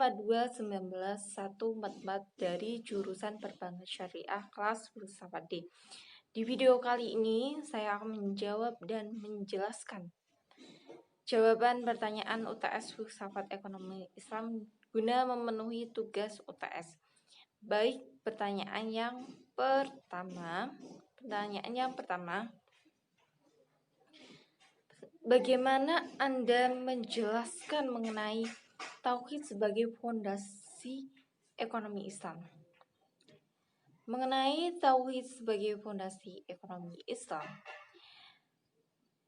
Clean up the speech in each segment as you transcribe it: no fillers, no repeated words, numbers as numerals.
142-19-144 dari jurusan Perbankan Syariah kelas filsafat D. Di video kali ini saya akan menjawab dan menjelaskan jawaban pertanyaan UTS Filsafat Ekonomi Islam guna memenuhi tugas UTS. Baik, pertanyaan yang pertama, bagaimana Anda menjelaskan mengenai tauhid sebagai fondasi ekonomi Islam? Mengenai tauhid sebagai fondasi ekonomi Islam,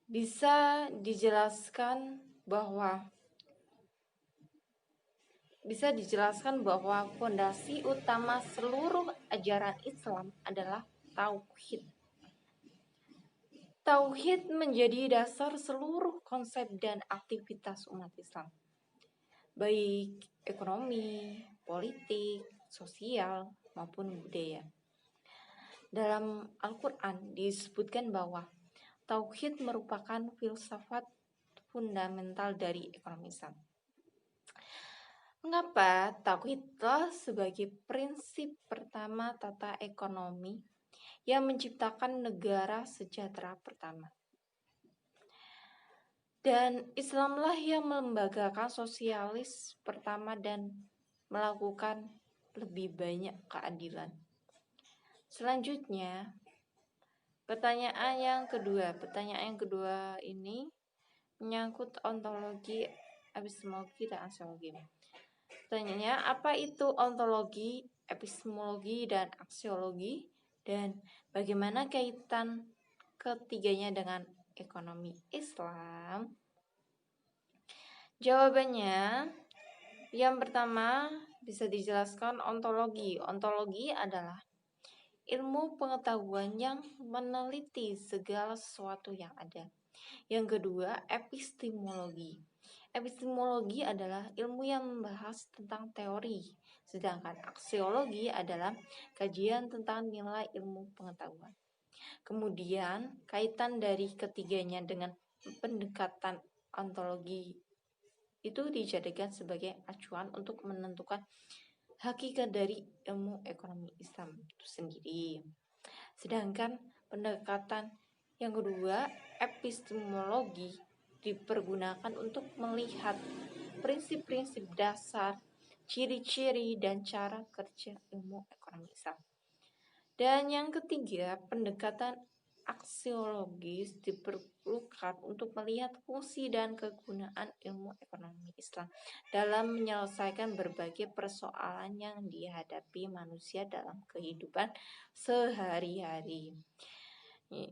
bisa dijelaskan bahwa fondasi utama seluruh ajaran Islam adalah tauhid. Tauhid menjadi dasar seluruh konsep dan aktivitas umat Islam, baik ekonomi, politik, sosial, maupun budaya. Dalam Al-Quran disebutkan bahwa tauhid merupakan filsafat fundamental dari ekonomi Islam. Mengapa tauhidlah sebagai prinsip pertama tata ekonomi yang menciptakan negara sejahtera pertama? Dan Islamlah yang melembagakan sosialis pertama dan melakukan lebih banyak keadilan. Selanjutnya, pertanyaan yang kedua ini menyangkut ontologi, epistemologi, dan aksiologi. Pertanyaannya, apa itu ontologi, epistemologi, dan aksiologi? Dan bagaimana kaitan ketiganya dengan ekonomi Islam? Jawabannya, yang pertama bisa dijelaskan ontologi. Ontologi adalah ilmu pengetahuan yang meneliti segala sesuatu yang ada. Yang kedua, epistemologi. Epistemologi adalah ilmu yang membahas tentang teori, sedangkan aksiologi adalah kajian tentang nilai ilmu pengetahuan. Kemudian, kaitan dari ketiganya dengan pendekatan ontologi itu dijadikan sebagai acuan untuk menentukan hakikat dari ilmu ekonomi Islam itu sendiri. Sedangkan pendekatan yang kedua, epistemologi, dipergunakan untuk melihat prinsip-prinsip dasar, ciri-ciri, dan cara kerja ilmu ekonomi Islam. Dan yang ketiga, pendekatan aksiologis diperlukan untuk melihat fungsi dan kegunaan ilmu ekonomi Islam dalam menyelesaikan berbagai persoalan yang dihadapi manusia dalam kehidupan sehari-hari.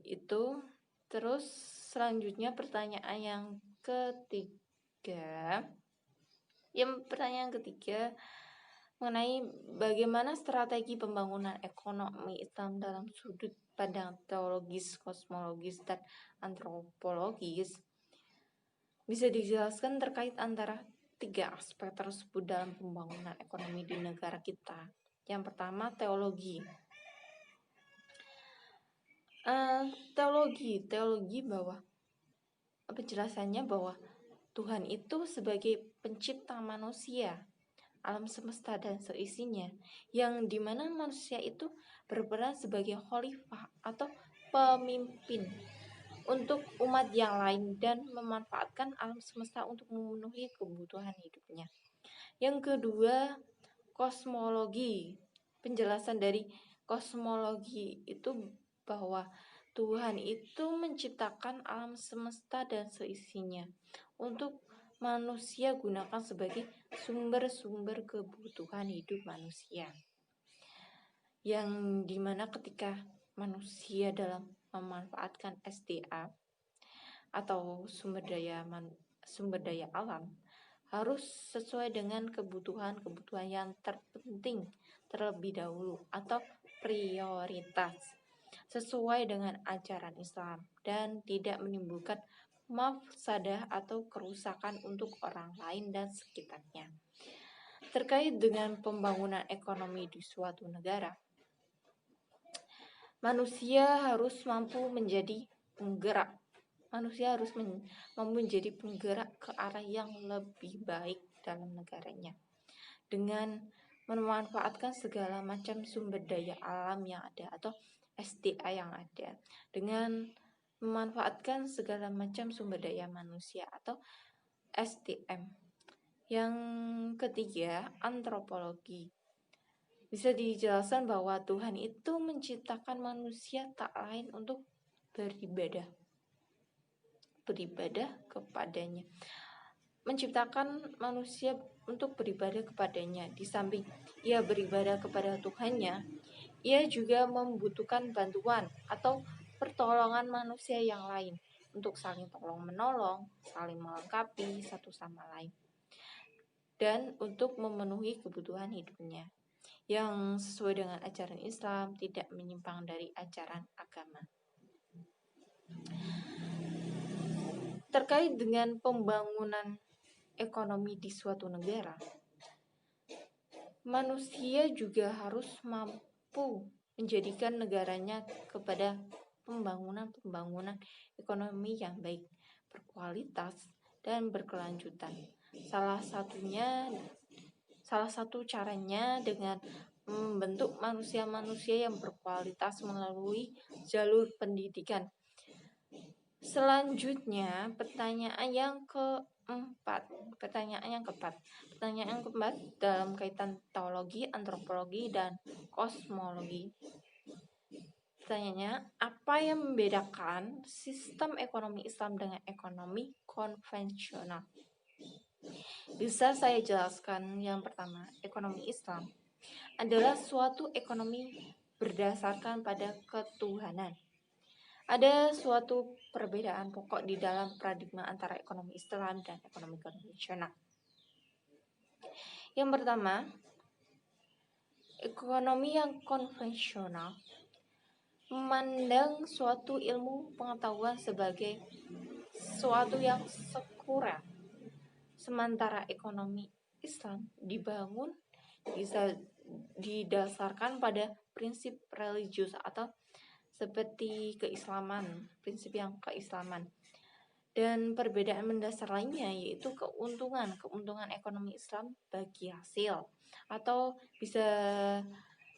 Itu terus selanjutnya pertanyaan yang ketiga. Pertanyaan ketiga mengenai bagaimana strategi pembangunan ekonomi Islam dalam sudut pandang teologis, kosmologis, dan antropologis. Bisa dijelaskan terkait antara tiga aspek tersebut dalam pembangunan ekonomi di negara kita. Yang pertama, teologi. Teologi bahwa penjelasannya bahwa Tuhan itu sebagai pencipta manusia, alam semesta dan seisinya, yang dimana manusia itu berperan sebagai khalifah atau pemimpin untuk umat yang lain dan memanfaatkan alam semesta untuk memenuhi kebutuhan hidupnya. Yang kedua, kosmologi. Penjelasan dari kosmologi itu bahwa Tuhan itu menciptakan alam semesta dan seisinya untuk manusia gunakan sebagai sumber-sumber kebutuhan hidup manusia. Yang dimana ketika manusia dalam memanfaatkan SDA atau sumber daya alam harus sesuai dengan kebutuhan yang terpenting terlebih dahulu atau prioritas sesuai dengan ajaran Islam dan tidak menimbulkan mafsadah atau kerusakan untuk orang lain dan sekitarnya. Terkait dengan pembangunan ekonomi di suatu negara, manusia harus mampu menjadi penggerak. Manusia harus mampu menjadi penggerak ke arah yang lebih baik dalam negaranya. dengan memanfaatkan segala macam sumber daya alam yang ada atau SDA yang ada, dengan memanfaatkan segala macam sumber daya manusia atau SDM. Yang ketiga, antropologi. Bisa dijelaskan bahwa Tuhan itu menciptakan manusia tak lain untuk beribadah kepadanya. Menciptakan manusia untuk beribadah kepadanya. Di samping ia beribadah kepada Tuhannya, ia juga membutuhkan bantuan atau pertolongan manusia yang lain untuk saling tolong-menolong, saling melengkapi satu sama lain, dan untuk memenuhi kebutuhan hidupnya yang sesuai dengan ajaran Islam, tidak menyimpang dari ajaran agama. Terkait dengan pembangunan ekonomi di suatu negara, manusia juga harus mampu menjadikan negaranya kepada pembangunan ekonomi yang baik, berkualitas, dan berkelanjutan. Salah satu caranya dengan membentuk manusia-manusia yang berkualitas melalui jalur pendidikan. Selanjutnya, pertanyaan yang keempat dalam kaitan teologi, antropologi, dan kosmologi. Pertanyaannya, apa yang membedakan sistem ekonomi Islam dengan ekonomi konvensional? Bisa saya jelaskan. Yang pertama, ekonomi Islam adalah suatu ekonomi berdasarkan pada ketuhanan. Ada suatu perbedaan pokok di dalam paradigma antara ekonomi Islam dan ekonomi konvensional. Yang pertama, ekonomi yang konvensional memandang suatu ilmu pengetahuan sebagai sesuatu yang sekurer. Sementara ekonomi Islam dibangun bisa didasarkan pada prinsip religius atau seperti keislaman, prinsip yang keislaman. Dan perbedaan mendasar lainnya yaitu keuntungan ekonomi Islam bagi hasil, atau bisa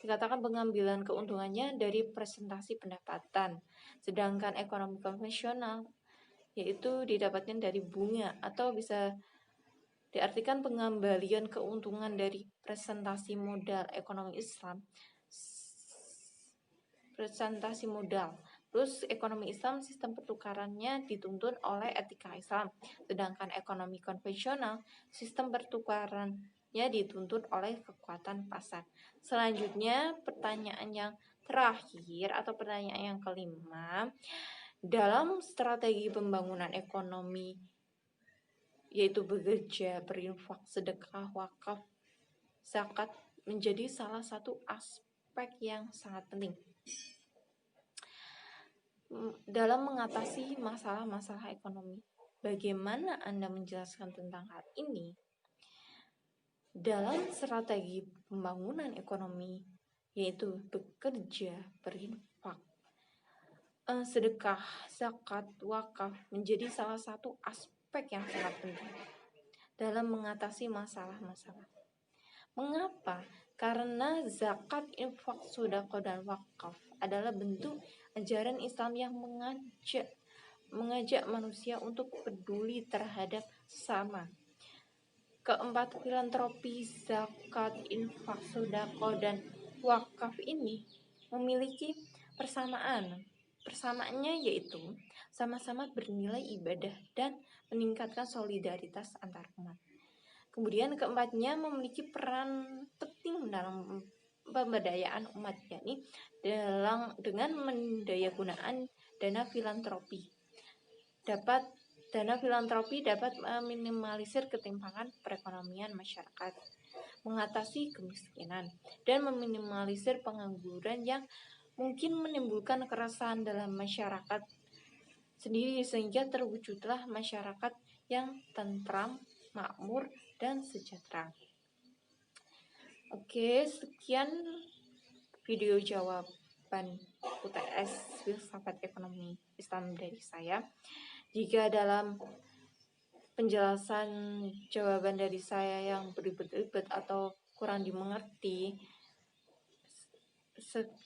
dikatakan pengambilan keuntungannya dari presentasi pendapatan. Sedangkan ekonomi konvensional yaitu didapatkan dari bunga, atau bisa diartikan pengembalian keuntungan dari presentasi modal ekonomi Islam. Presentasi modal. Terus ekonomi Islam sistem pertukarannya dituntun oleh etika Islam. Sedangkan ekonomi konvensional sistem pertukarannya dituntun oleh kekuatan pasar. Selanjutnya pertanyaan yang terakhir atau pertanyaan yang kelima, dalam strategi pembangunan ekonomi yaitu bekerja, berinfak, sedekah, wakaf, zakat menjadi salah satu aspek yang sangat penting dalam mengatasi masalah-masalah ekonomi. Bagaimana Anda menjelaskan tentang hal ini? Dalam strategi pembangunan ekonomi yaitu bekerja, berinfak, sedekah, zakat, wakaf menjadi salah satu aspek yang sangat penting dalam mengatasi masalah-masalah. Mengapa? Karena zakat, infak, sedekah, dan wakaf adalah bentuk ajaran Islam yang mengajak manusia untuk peduli terhadap sesama. Keempat filantropi, zakat, infak, sedekah, dan wakaf ini memiliki persamaan. Persamaannya yaitu sama-sama bernilai ibadah dan meningkatkan solidaritas antar umat. Kemudian keempatnya memiliki peran penting dalam pemberdayaan umat, yakni dengan mendayagunaan dana filantropi. Dana filantropi dapat meminimalisir ketimpangan perekonomian masyarakat, mengatasi kemiskinan, dan meminimalisir pengangguran yang mungkin menimbulkan keresahan dalam masyarakat sendiri, sehingga terwujudlah masyarakat yang tentram, makmur, dan sejahtera. Oke, sekian video jawaban UTS Filsafat Ekonomi Islam dari saya. Jika dalam penjelasan jawaban dari saya yang beribet-ribet atau kurang dimengerti,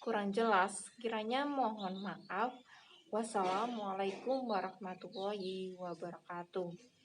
kurang jelas, kiranya mohon maaf. Wassalamualaikum warahmatullahi wabarakatuh.